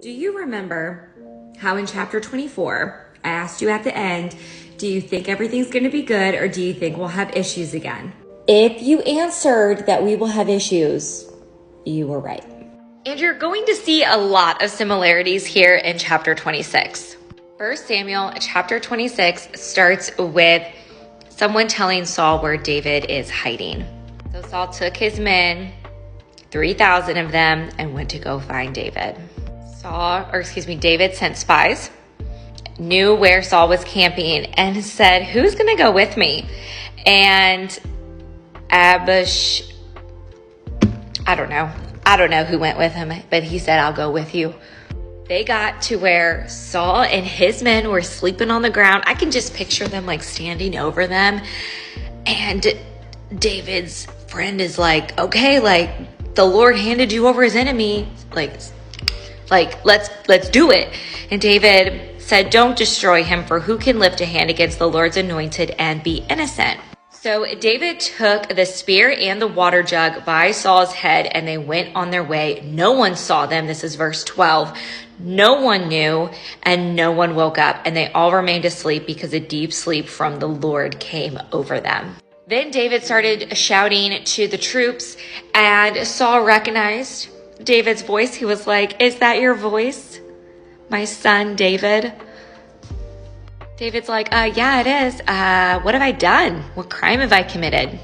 Do you remember how in chapter 24, I asked you at the end, do you think everything's going to be good or do you think we'll have issues again? If you answered that we will have issues, you were right. And you're going to see a lot of similarities here in chapter 26. 1 Samuel chapter 26 starts with someone telling Saul where David is hiding. So Saul took his men, 3,000 of them, and went to go find David. David sent spies, knew where Saul was camping, and said, who's going to go with me? And I don't know who went with him, but he said, I'll go with you. They got to where Saul and his men were sleeping on the ground. I can just picture them like standing over them. And David's friend is like, okay, like the Lord handed you over his enemy. Like, let's do it. And David said, don't destroy him, for who can lift a hand against the Lord's anointed and be innocent? So David took the spear and the water jug by Saul's head, and they went on their way. No one saw them. This is verse 12. No one knew, and no one woke up, and they all remained asleep because a deep sleep from the Lord came over them. Then David started shouting to the troops, and Saul recognized David's voice. He was like, is that your voice, my son David? David's like, yeah, it is. What have I done? What crime have I committed?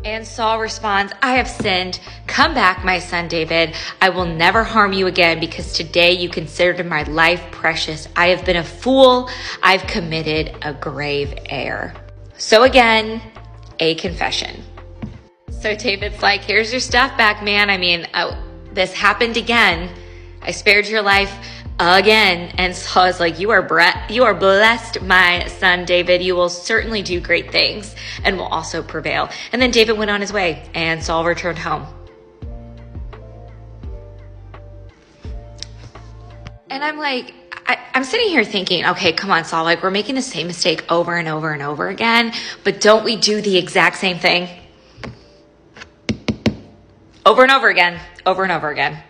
And Saul responds, I have sinned. Come back, my son David. I will never harm you again because today you considered my life precious. I have been a fool. I've committed a grave error. So again, a confession. So David's like, here's your stuff back, man. I mean, this happened again. I spared your life again. And Saul is like, you are blessed, my son David. You will certainly do great things and will also prevail. And then David went on his way and Saul returned home. And I'm like, I'm sitting here thinking, okay, come on, Saul, like we're making the same mistake over and over and over again, but don't we do the exact same thing? Over and over again, over and over again.